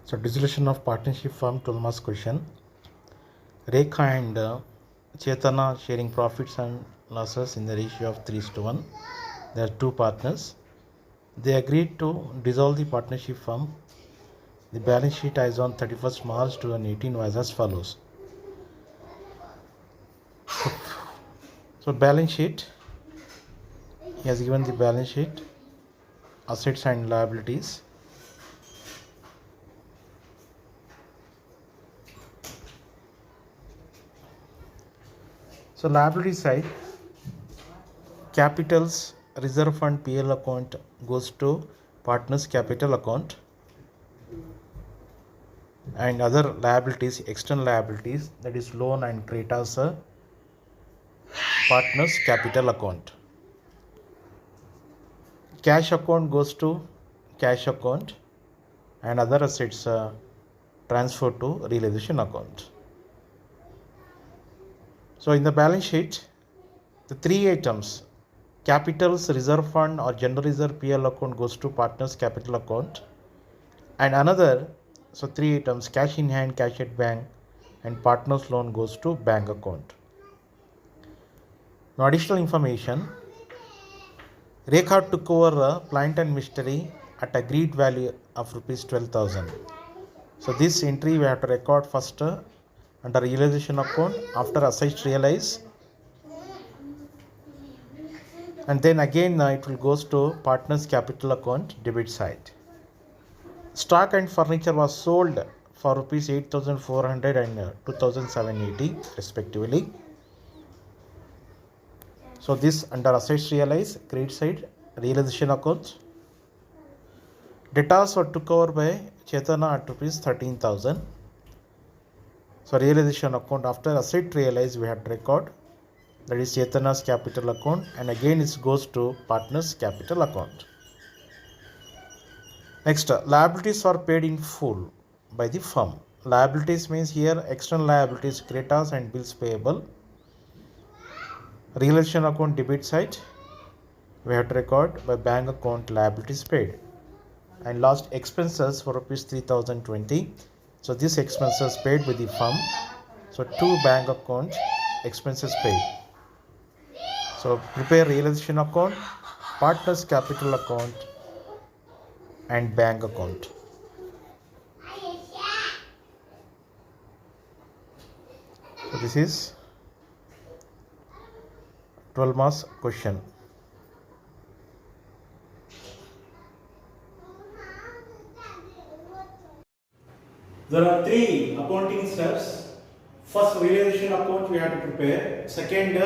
So dissolution of partnership firm, 12 marks question. Rekha and Chetana sharing profits and losses in the ratio of 3:1. They are two partners. They agreed to dissolve the partnership firm. The balance sheet as on 31st March 2018 was as follows. So balance sheet, he has given the balance sheet, assets and liabilities. So liability side, capitals reserve fund PL account goes to partners capital account, and other liabilities, external liabilities, that is loan and creditors, partners capital account. Cash account goes to cash account, and other assets transfer to realization account. So in the balance sheet, the three items, capitals reserve fund or general reserve PL account goes to partners capital account, and another, so three items, cash in hand, cash at bank, and partners loan goes to bank account. Now additional information, Rekha took over plant and machinery at agreed value of rupees 12,000. So this entry we have to record first under realization account after assets realize, and then again it will goes to partners capital account debit side. Stock and furniture was sold for rupees 8,400 and 2,780 respectively. So this under assets realize, credit side, realization account. Debtors were took over by Chetana at rupees 13,000. So realization account after asset realize we have to record, that is Chetana's capital account, and again it goes to partners capital account. Next, liabilities are paid in full by the firm. Liabilities means here external liabilities, creditors and bills payable. Realization account debit side we have to record by bank account liabilities paid. And last, expenses for rupees 3,020. So this expenses paid by the firm. So two bank account expenses paid. So prepare realization account, partners capital account, and bank account. So this is 12 marks question. There are three accounting steps. First, realization account we have to prepare. Second,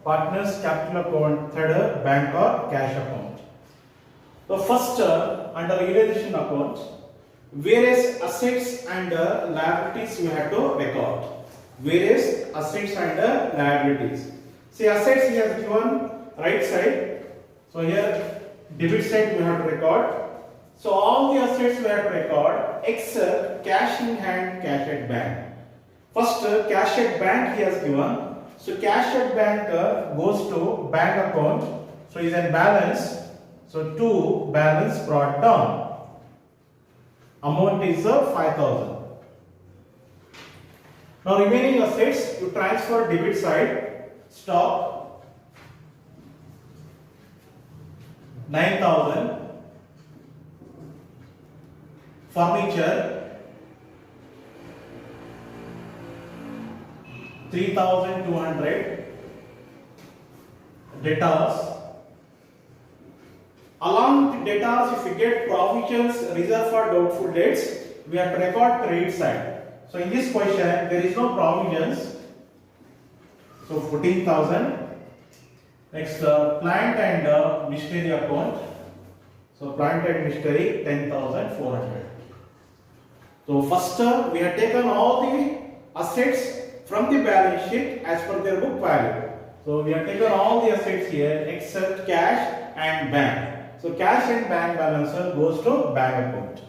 partners capital account. Third, bank or cash account. The first, under realization account, various assets and liabilities we have to record. Various assets and liabilities. See, assets he has given right side. So here debit side we have to record. So all the assets we have to record except cash in hand, cash at bank. First, cash at bank he has given. So cash at bank goes to bank account. So is in balance. So to balance brought down. Amount is 5,000. Now remaining assets you transfer debit side. Stock 9,000. Furniture 3,200. Debtors. Along with debtors, if we get provisions reserved for doubtful debts, we have to record credit side. So in this question there is no provisions. So 14,000. Next, plant and machinery account. So plant and machinery 10,400. So first we have taken all the assets from the balance sheet as per their book value. So we have taken all the assets here except cash and bank. So cash and bank balance goes to bank account.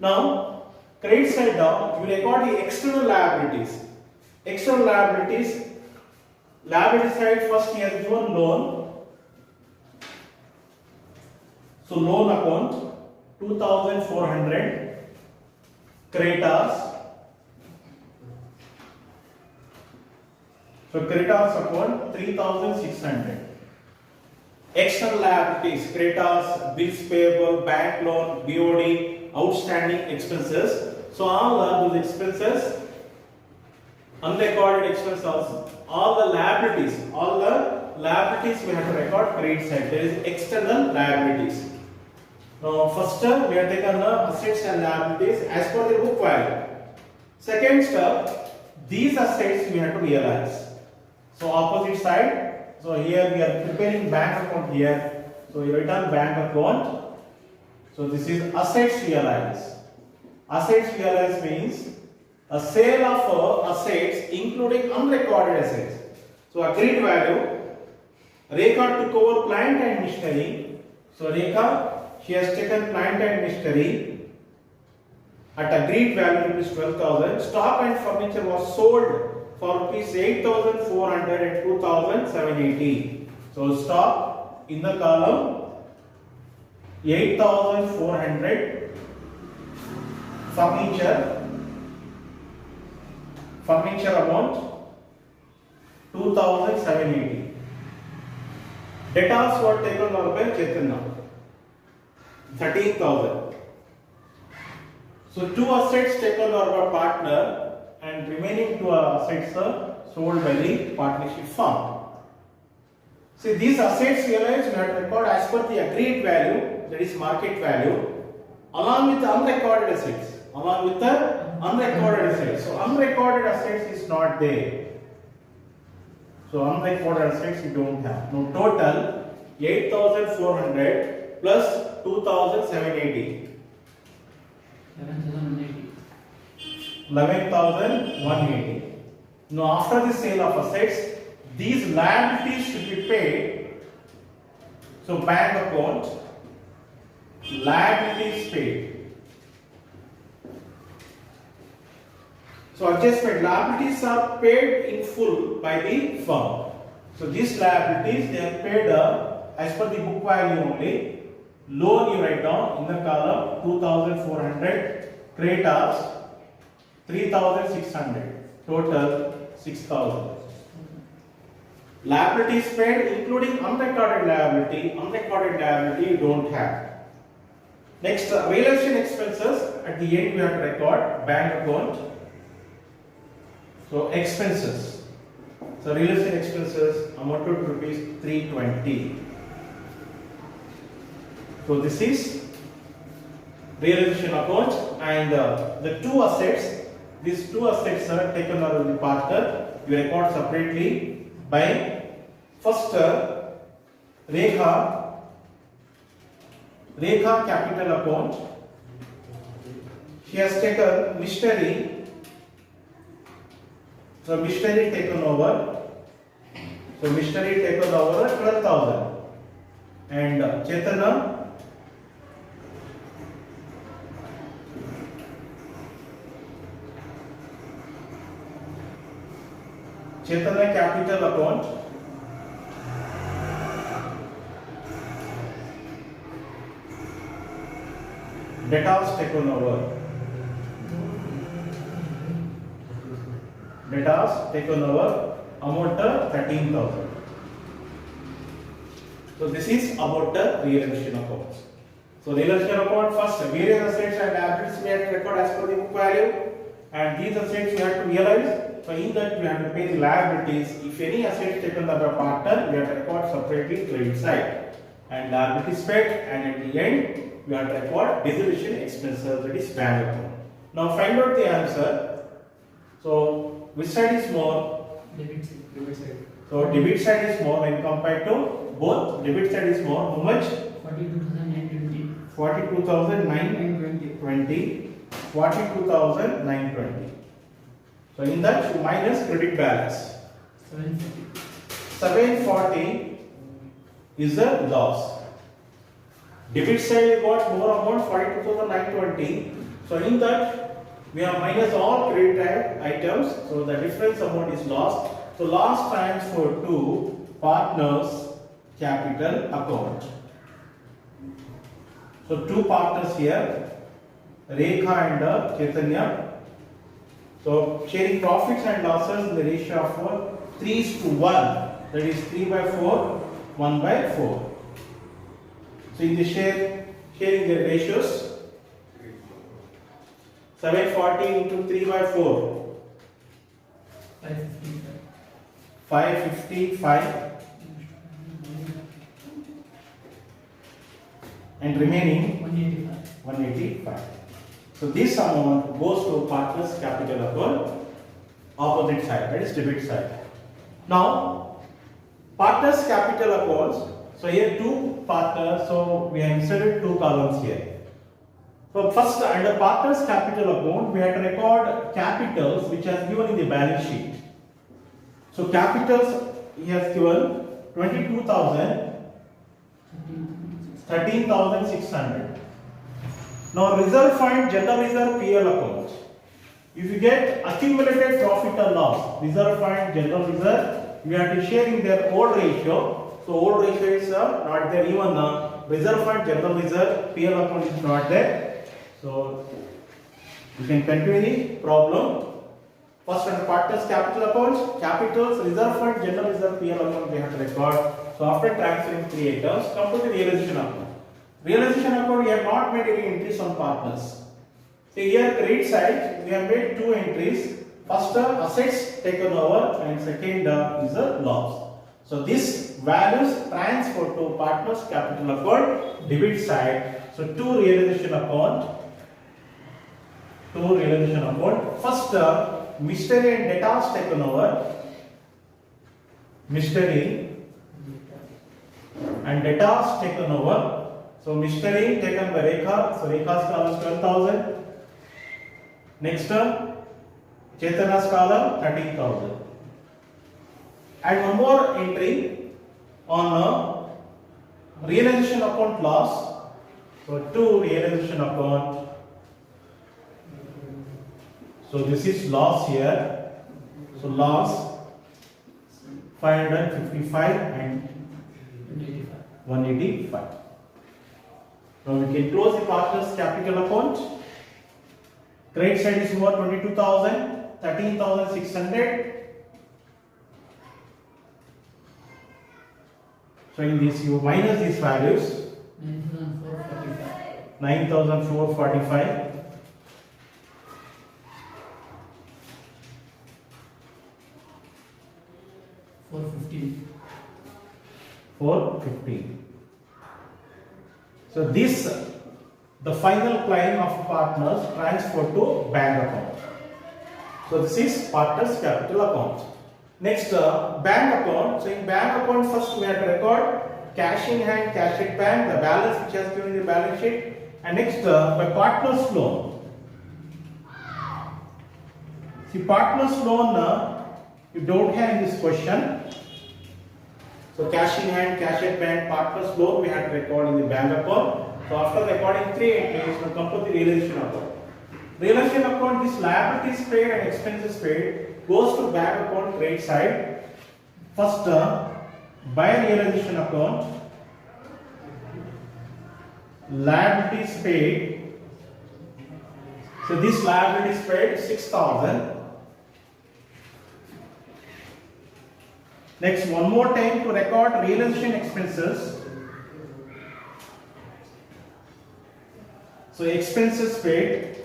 Now credit side down, you record the external liabilities. External liabilities, liability side first he has given loan. So loan account 2,400, creditors. So creditors account 3,600. External liabilities, creditors, bills payable, bank loan, BOD, outstanding expenses. So all those expenses, unrecorded expenses, all the liabilities we have to record credit side. There is external liabilities. Now first step we have taken the assets and liabilities as per the book value. Second step, these assets we have to realize. So opposite side. So here we are preparing bank account here. So you write down bank account. So this is assets realized. Assets realized means a sale of assets including unrecorded assets. So agreed value. Rekha took over plant and machinery. So Rekha, she has taken plant and machinery at agreed value rupees 12,000. Stock and furniture was sold for rupees 8,400 and 2,780. So stock in the column 8,400, furniture amount 2,780. Debtors were taken over by Chaitanya 13,000. So two assets taken over by partner and remaining two assets are sold by the partnership firm. See, these assets realized we have to record as per the agreed value, that is market value, along with the unrecorded assets. So unrecorded assets is not there. So unrecorded assets you don't have. Now total 8,400 plus 2,780. 11,180. Now after the sale of assets, these liabilities should be paid. So bank account, liabilities paid. So adjustment, liabilities are paid in full by the firm. So these liabilities they are paid as per the book value only. Loan you write down in the column 2,400, creditors 3,600, total 6,000. Liabilities paid including unrecorded liability you don't have. Next, realization expenses, at the end we have to record bank account. So expenses. So realization expenses amounted to rupees 320. So this is realization account, and the two assets. These two assets are taken out of the partner. You record separately by first Rekha capital account. She has taken machinery. So machinery taken over. So machinery taken over 12,000. And Chaitanya capital account. Debtors taken over. Debtors taken over amount 13,000. So this is about the realization accounts. So realization account, first various assets and liabilities we have to record as per the book value, and these assets we have to realize. So in that we have to pay the liabilities. If any asset taken by a partner, we have to record separately credit side and liabilities paid, and at the end we have to record dissolution expenses, that is bank account. Now find out the answer. So which side is more? Debit side. So debit side is more when compared to both. Debit side is more. How much? 42,920. 42,920. 42,920. So in that you minus credit balance. 750. 740 is the loss. Debit side you got more amount 42,920. So in that we have minus all credit items. So the difference amount is lost. So loss transfer to partners capital account. So two partners here, Rekha and Chaitanya. So sharing profits and losses in the ratio of 3:1. That is 3/4, 1/4. So in the sharing the ratios, 740 into 3/4, 555. 555, and remaining 185. 185. So this amount goes to partners capital account, opposite side, that is debit side. Now partners capital accounts. So here two partners. So we have inserted two columns here. So first under partners capital account we have to record capitals which has given in the balance sheet. So capitals he has given 22,000, 13,600. Now reserve fund, general reserve, PL account. If you get accumulated profit or loss, reserve fund, general reserve, we have to share in their old ratio. So old ratio is not there. Even reserve fund, general reserve, PL account is not there. So you can continue the problem. First under partners capital accounts, capitals, reserve fund, general reserve, PL account we have to record. So after transferring three items, come to the realization account. Realization account we have not made any entries on partners. So here credit side we have made two entries. First assets taken over and second is a loss. So this values transfer to partners capital account debit side. So two realization account. First mystery and debtors taken over. Mystery and debtors taken over. So mystery taken by Rekha. So Rekha's column 12,000. Next Chaitana's column 13,000. And one more entry on realization account loss. So two realization account. So this is loss here. So loss 555 and 185. Now we can close the partners capital account. Credit side is more 22,000, 13,600. So in this you minus these values. 9,445. 9,445. 415. 415. So this the final claim of partners transferred to bank account. So this is partners capital account. Next bank account. So in bank account first we have to record cash in hand, cash at bank, the balance which has given in the balance sheet, and next by partners loan. See partners loan you don't have in this question. So cash in hand, cash at bank, partners loan we have to record in the bank account. So after recording three entries, we come to the realization account. Realization account, this liabilities paid and expenses paid goes to bank account credit side. First by realization account, liabilities paid. So this liabilities paid 6,000. Next one more time to record realization expenses. So expenses paid.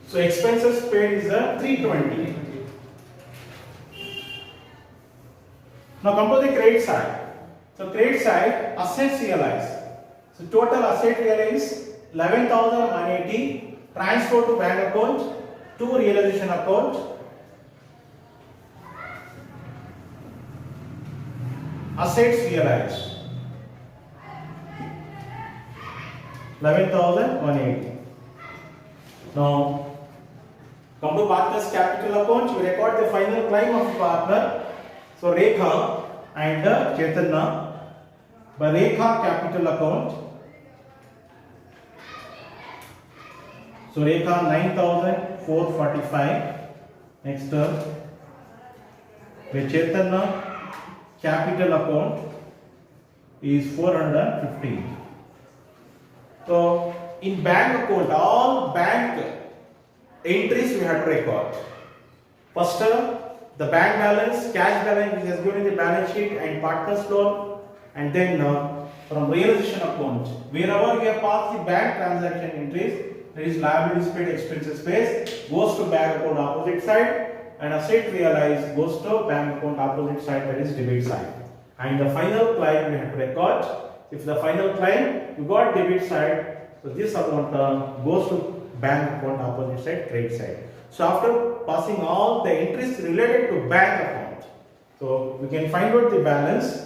So expenses paid is 320. Now come to the credit side. So credit side assets realized. So total asset realized 11,180. Transfer to bank account. To realization account. Assets realized 11,180. Now Come to partner's capital account, we record the final claim of the partner. So Rekha and Chaitanya. By Rekha capital account. So Rekha 9,445. Next by Chaitanya capital account is 415. So in bank account, all bank entries we have to record. First, the bank balance, cash balance which is given in the balance sheet and partner's loan, and then from realization account, wherever we have passed the bank transaction entries, there is liabilities paid, expenses paid, goes to bank account opposite side, and asset realized goes to bank account opposite side, that is debit side. And the final claim we have to record. If the final claim you got debit side, so this amount goes to bank account opposite side, credit side. So after passing all the entries related to bank account, so we can find out the balance.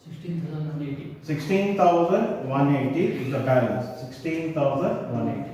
16,180. 16,180 is the balance. 16,180.